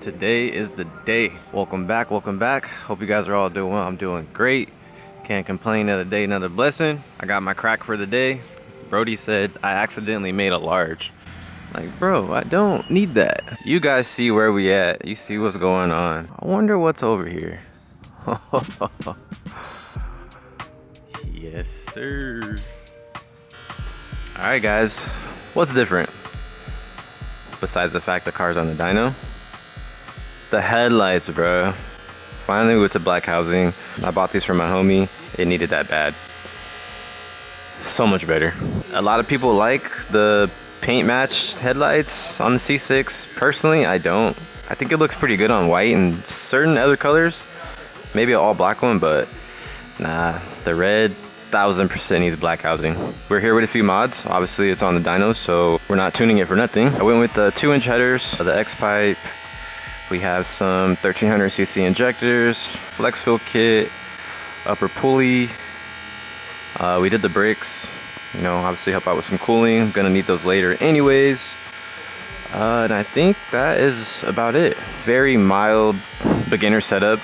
Today is the day. Welcome back, welcome back. Hope you guys are all doing well. I'm doing great. Can't complain. Another day, another blessing. I got my crack for the day. Brody said I accidentally made a large. Like, bro, I don't need that. You guys see where we at. You see what's going on. I wonder what's over here. Yes, sir. All right, guys. What's different? Besides the fact the car's on the dyno? The headlights, bro. Finally with the black housing. I bought these for my homie. It needed that bad. So much better. A lot of people like the paint matched headlights on the C6. Personally, I don't. I think it looks pretty good on white and certain other colors. Maybe an all black one, but nah, the red 1000% needs black housing. We're here with a few mods. Obviously it's on the dyno, so we're not tuning it for nothing. I went with the 2-inch headers, the X-pipe. We have some 1300cc injectors, flex fill kit, upper pulley. We did the brakes, you know, obviously help out with some cooling. I'm gonna need those later anyways. And I think that is about it. Very mild beginner setup.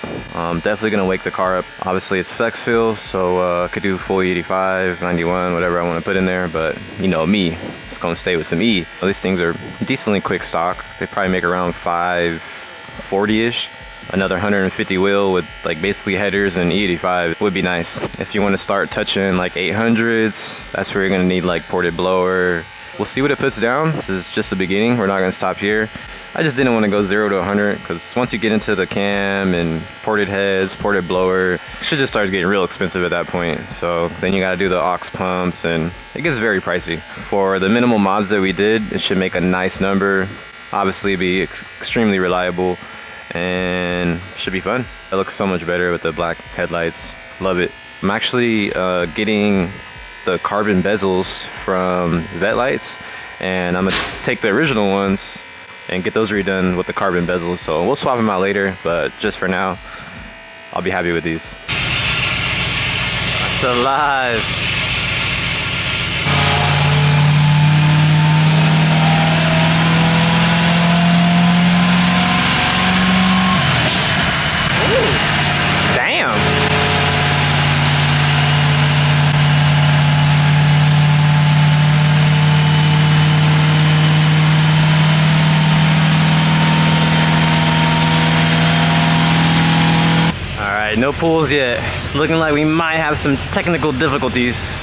Definitely gonna wake the car up. Obviously it's flex fill, so I could do full 85, 91, whatever I want to put in there, but you know me, it's gonna stay with some E. These things are decently quick stock. They probably make around 540-ish. Another 150 wheel with like basically headers and E85 would be nice. If you want to start touching like 800s, that's where you're gonna need like ported blower. We'll see what it puts down. This is just the beginning. We're not gonna stop here. I just didn't want to go 0 to 100 because once you get into the cam and ported heads, ported blower, it should just start getting real expensive at that point. So then you got to do the aux pumps and it gets very pricey. For the minimal mods that we did, it should make a nice number. Obviously be extremely reliable and should be fun. It looks so much better with the black headlights. Love it. I'm actually getting the carbon bezels from Vet Lights, and I'm gonna take the original ones and get those redone with the carbon bezels. So we'll swap them out later, but just for now, I'll be happy with these. It's alive. Ooh, damn. No pulls yet. It's looking like we might have some technical difficulties.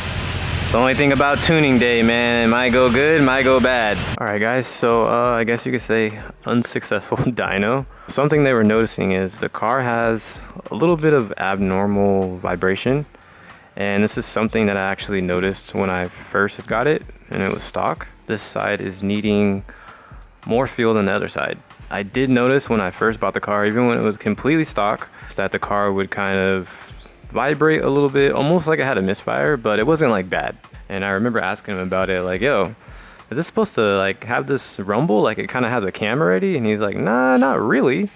It's the only thing about tuning day, man. It might go good, it might go bad. All right, guys, so I guess you could say unsuccessful dyno. Something they were noticing is the car has a little bit of abnormal vibration. And this is something that I actually noticed when I first got it and it was stock. This side is needing more fuel than the other side. I did notice when I first bought the car, even when it was completely stock, that the car would kind of vibrate a little bit, almost like it had a misfire, but it wasn't like bad. And I remember asking him about it, like, yo, is this supposed to like have this rumble? Like it kind of has a cam already? And he's like, nah, not really.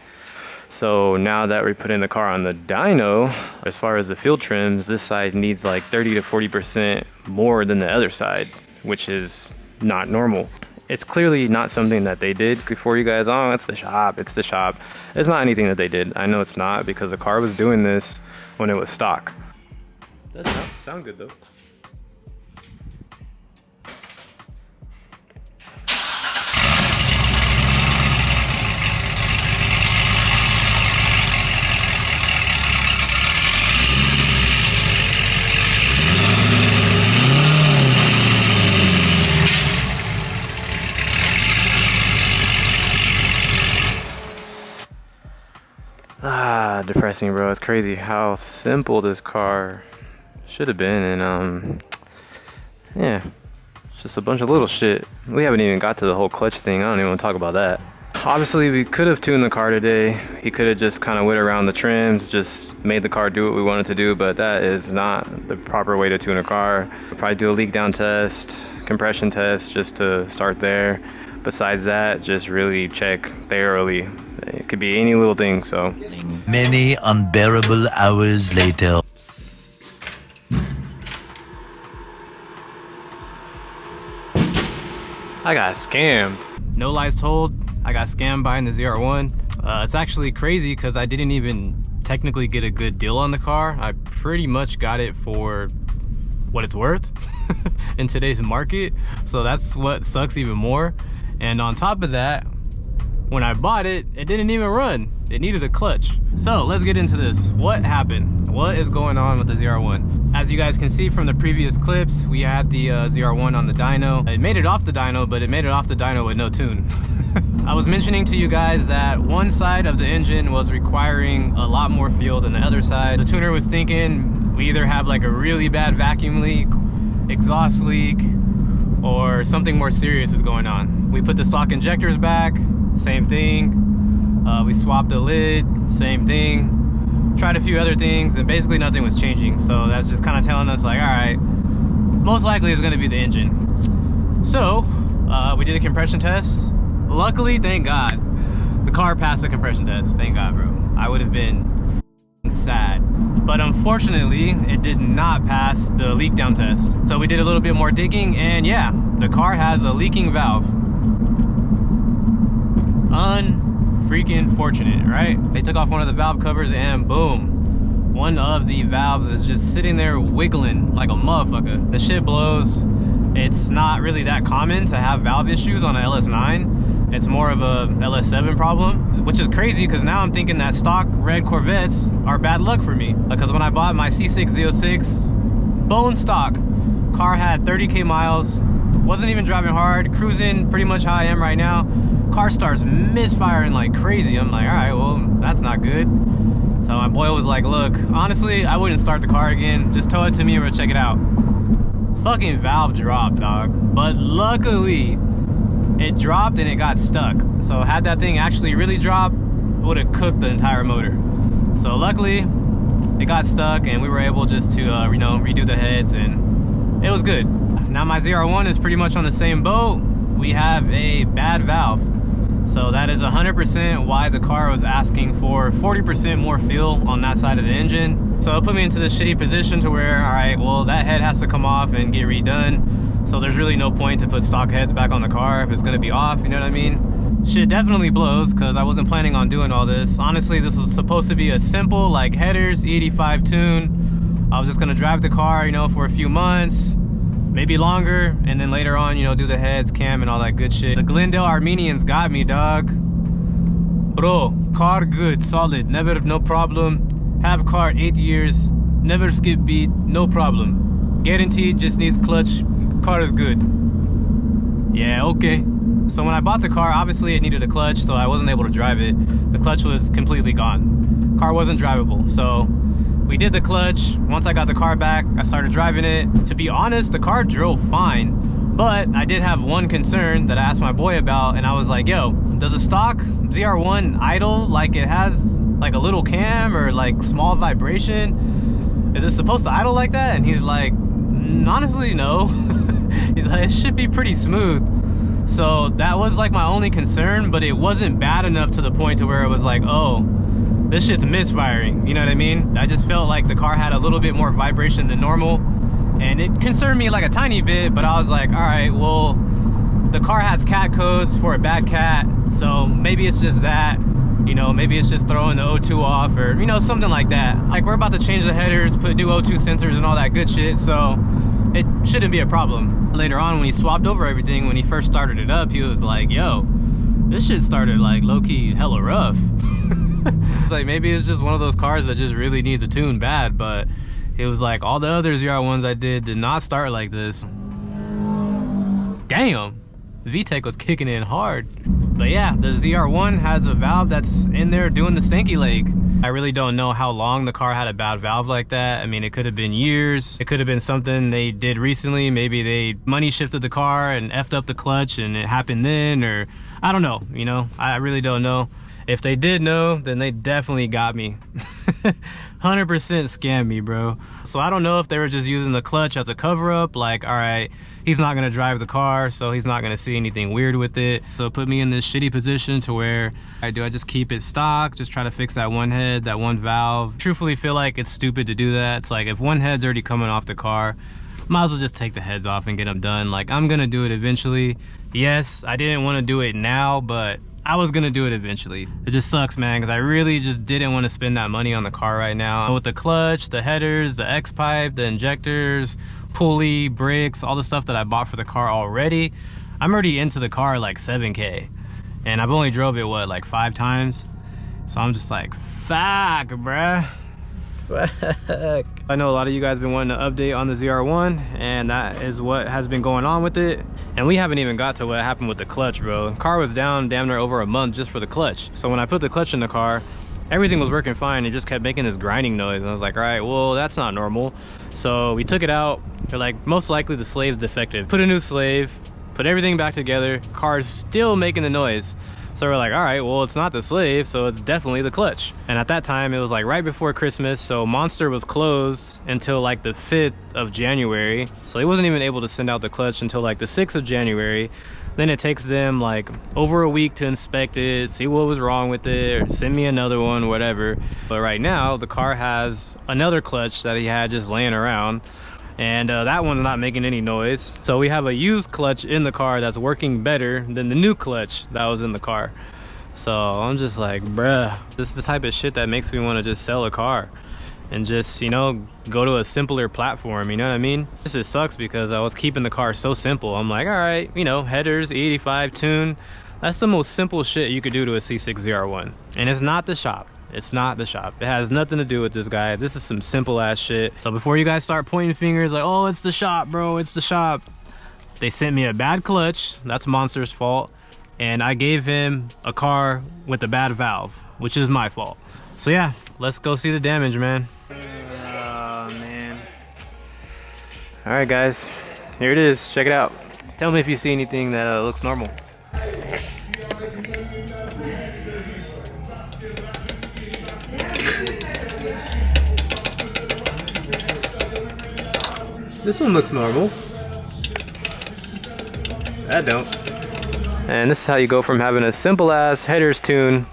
So now that we're putting the car on the dyno, as far as the field trims, this side needs like 30 to 40% more than the other side, which is not normal. It's clearly not something that they did before you guys. Oh, it's the shop. It's the shop. It's not anything that they did. I know it's not because the car was doing this when it was stock. Does sound good though. Depressing, bro. It's crazy how simple this car should have been, and yeah, it's just a bunch of little shit. We haven't even got to the whole clutch thing. I don't even want to talk about that. Obviously we could have tuned the car today. He could have just kind of went around the trims, just made the car do what we wanted to do, but that is not the proper way to tune a car. We'll probably do a leak down test, compression test, just to start there. Besides that, just really check thoroughly. It could be any little thing, so. Many unbearable hours later. I got scammed. No lies told, I got scammed buying the ZR1. It's actually crazy because I didn't even technically get a good deal on the car. I pretty much got it for what it's worth in today's market. So that's what sucks even more. And on top of that, when I bought it, it didn't even run. It needed a clutch. So let's get into this. What happened? What is going on with the ZR1? As you guys can see from the previous clips, we had the ZR1 on the dyno. It made it off the dyno, but it made it off the dyno with no tune. I was mentioning to you guys that one side of the engine was requiring a lot more fuel than the other side. The tuner was thinking we either have like a really bad vacuum leak, exhaust leak, or something more serious is going on. We put the stock injectors back, same thing. We swapped the lid, same thing. Tried a few other things, and basically nothing was changing. So that's just kind of telling us like, all right, most likely it's gonna be the engine. So we did a compression test. Luckily, thank God, the car passed the compression test. Thank God, bro. I would have been sad. But unfortunately, it did not pass the leak down test. So we did a little bit more digging, and yeah, the car has a leaking valve. Unfreaking fortunate, right? They took off one of the valve covers and boom, one of the valves is just sitting there wiggling like a motherfucker. The shit blows. It's not really that common to have valve issues on an LS9. It's more of a LS7 problem, which is crazy because now I'm thinking that stock red Corvettes are bad luck for me. Because when I bought my C6 Z06, bone stock, car had 30K miles, wasn't even driving hard, cruising pretty much how I am right now. Car starts misfiring like crazy. I'm like, all right, well, that's not good. So my boy was like, look, honestly, I wouldn't start the car again. Just tow it to me and we'll check it out. Fucking valve dropped, dog. But luckily, it dropped and it got stuck. So had that thing actually really dropped, it would have cooked the entire motor. So luckily, it got stuck and we were able just to, redo the heads, and it was good. Now my ZR1 is pretty much on the same boat. We have a bad valve. So that is 100% why the car was asking for 40% more fuel on that side of the engine. So it put me into this shitty position to where, all right, well, that head has to come off and get redone. So there's really no point to put stock heads back on the car if it's gonna be off, you know what I mean? Shit definitely blows because I wasn't planning on doing all this. Honestly, this was supposed to be a simple, like, headers, E85 tune. I was just gonna drive the car, for a few months, maybe longer, and then later on, do the heads, cam, and all that good shit. The Glendale Armenians got me, dog. Bro, car good, solid, never, no problem. Have car 8 years, never skip beat, no problem. Guaranteed, just needs clutch, car is good. Yeah, okay. So when I bought the car, obviously it needed a clutch, so I wasn't able to drive it. The clutch was completely gone. Car wasn't drivable, so we did the clutch. Once I got the car back, I started driving it. To be honest, the car drove fine, but I did have one concern that I asked my boy about, and I was like, yo, does a stock ZR1 idle like it has like a little cam or like small vibration? Is it supposed to idle like that? And he's like, honestly, no. He's like, it should be pretty smooth. So that was like my only concern, but it wasn't bad enough to the point to where it was like, oh, this shit's misfiring, you know what I mean? I just felt like the car had a little bit more vibration than normal, and it concerned me like a tiny bit, but I was like, all right, well, the car has cat codes for a bad cat, so maybe it's just that, maybe it's just throwing the O2 off, or, something like that. Like, we're about to change the headers, put new O2 sensors and all that good shit, so it shouldn't be a problem. Later on, when he swapped over everything, when he first started it up, he was like, yo, this shit started like low-key hella rough. It's like, maybe it's just one of those cars that just really needs a tune bad, but it was like all the other ZR1s I did not start like this. Damn, VTEC was kicking in hard. But yeah, the ZR1 has a valve that's in there doing the stanky leg. I really don't know how long the car had a bad valve like that. I mean, it could have been years. It could have been something they did recently. Maybe they money shifted the car and effed up the clutch and it happened then, or I don't know, I really don't know. If they did know, then they definitely got me. 100% scammed me, bro. So I don't know if they were just using the clutch as a cover-up, like, all right, he's not gonna drive the car, so he's not gonna see anything weird with it. So it put me in this shitty position to where, I just keep it stock, just try to fix that one head, that one valve. Truthfully feel like it's stupid to do that. It's like, if one head's already coming off the car, might as well just take the heads off and get them done. Like, I'm gonna do it eventually. Yes, I didn't want to do it now, but I was gonna do it eventually. It just sucks, man, because I really just didn't want to spend that money on the car right now. With the clutch, the headers, the X-pipe, the injectors, pulley, brakes, all the stuff that I bought for the car already, I'm already into the car like 7K. And I've only drove it, what, like 5 times? So I'm just like, fuck, bruh. Fuck. I know a lot of you guys have been wanting to update on the ZR1, and that is what has been going on with it. And we haven't even got to what happened with the clutch, bro. The car was down damn near over a month just for the clutch. So when I put the clutch in the car, everything was working fine. It just kept making this grinding noise. And I was like, all right, well, that's not normal. So we took it out. They're like, most likely the slave's defective. Put a new slave, put everything back together. Car's still making the noise. So we're like, all right, well, it's not the slave, so it's definitely the clutch. And at that time, it was like right before Christmas, so Monster was closed until like the 5th of January. So he wasn't even able to send out the clutch until like the 6th of January. Then it takes them like over a week to inspect it, see what was wrong with it, or send me another one, whatever. But right now, the car has another clutch that he had just laying around. And that one's not making any noise. So we have a used clutch in the car that's working better than the new clutch that was in the car. So I'm just like, bruh, this is the type of shit that makes me want to just sell a car and just, you know, go to a simpler platform, you know what I mean? This just sucks because I was keeping the car so simple. I'm like, all right, you know, headers, E85 tune. That's the most simple shit you could do to a C6 ZR1. And it's not the shop. It's not the shop. It has nothing to do with this guy. This is some simple ass shit. So before you guys start pointing fingers like, oh, it's the shop, bro, it's the shop. They sent me a bad clutch. That's Monster's fault. And I gave him a car with a bad valve, which is my fault. So yeah, let's go see the damage, man. Oh, man. All right, guys, here it is. Check it out. Tell me if you see anything that looks normal. This one looks normal. That don't. And this is how you go from having a simple ass headers tune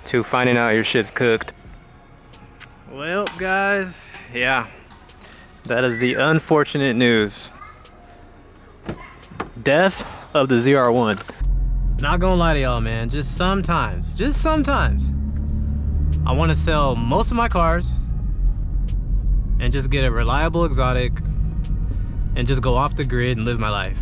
to finding out your shit's cooked. Well, guys, yeah, that is the unfortunate news. Death of the ZR1. Not gonna lie to y'all, man, just sometimes, I want to sell most of my cars and just get a reliable exotic and just go off the grid and live my life.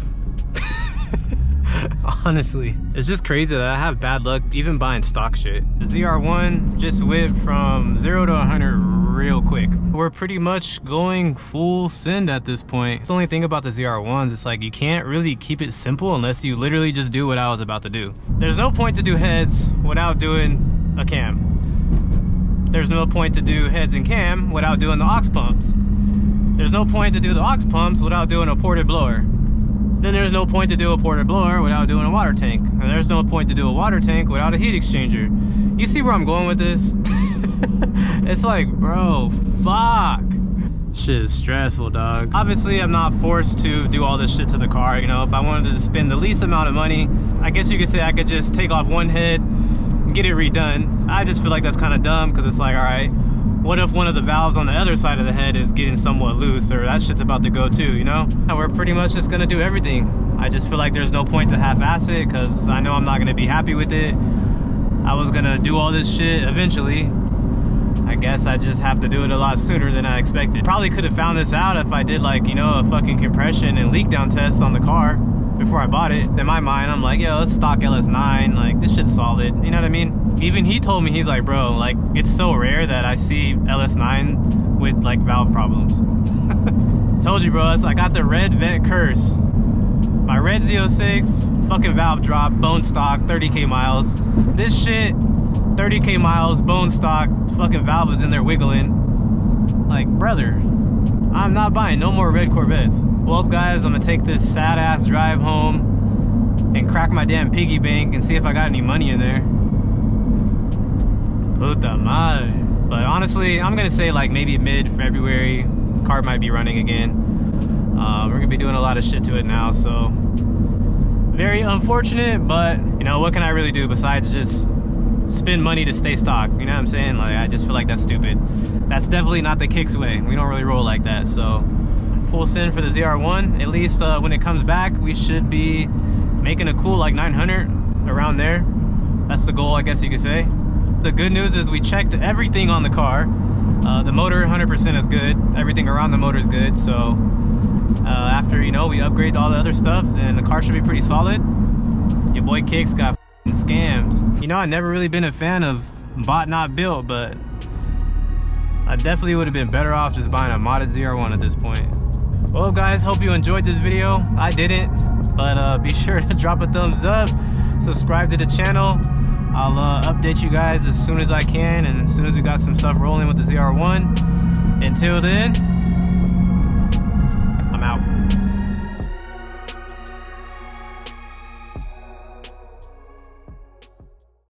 Honestly, it's just crazy that I have bad luck even buying stock shit. The ZR1 just went from 0 to 100 real quick. We're pretty much going full send at this point. It's the only thing about the ZR1s, it's like you can't really keep it simple unless you literally just do what I was about to do. There's no point to do heads without doing a cam. There's no point to do heads and cam without doing the aux pumps. There's no point to do the aux pumps without doing a ported blower. Then there's no point to do a ported blower without doing a water tank. And there's no point to do a water tank without a heat exchanger. You see where I'm going with this? It's like, bro, fuck. Shit is stressful, dog. Obviously, I'm not forced to do all this shit to the car. You know, if I wanted to spend the least amount of money, I guess you could say I could just take off one head, get it redone. I just feel like that's kind of dumb because it's like, all right, what if one of the valves on the other side of the head is getting somewhat loose, or that shit's about to go too, you know? And we're pretty much just gonna do everything. I just feel like there's no point to half-ass it because I know I'm not gonna be happy with it. I was gonna do all this shit eventually. I guess I just have to do it a lot sooner than I expected. Probably could have found this out if I did, like, you know, a fucking compression and leak down test on the car before I bought it. In my mind, I'm like, yo, let's stock LS9, like, this shit's solid, you know what I mean? Even he told me, he's like, bro, like, it's so rare that I see LS9 with, like, valve problems. Told you, bro, it's like, I got the red vent curse. My red Z06, fucking valve drop, bone stock, 30K miles. This shit, 30K miles, bone stock, fucking valve is in there wiggling. Like, brother, I'm not buying no more red Corvettes. Well, guys, I'm gonna take this sad ass drive home and crack my damn piggy bank and see if I got any money in there. Puta madre. But honestly, I'm gonna say like maybe mid-February, car might be running again. We're gonna be doing a lot of shit to it now, so very unfortunate, but you know, what can I really do besides just spend money to stay stock? You know what I'm saying? Like, I just feel like that's stupid. That's definitely not the Kicks way. We don't really roll like that. So full send for the ZR1. At least when it comes back, we should be making a cool like 900 around there. That's the goal, I guess you could say. The good news is we checked everything on the car. The motor 100% is good. Everything around the motor is good. So after, you know, we upgrade all the other stuff, then the car should be pretty solid. Your boy Kicks got scammed. You know, I've never really been a fan of bought not built, but I definitely would have been better off just buying a modded ZR1 at this point. Well guys, hope you enjoyed this video. I didn't, but be sure to drop a thumbs up, subscribe to the channel. I'll update you guys as soon as I can and as soon as we got some stuff rolling with the ZR1. Until then, I'm out.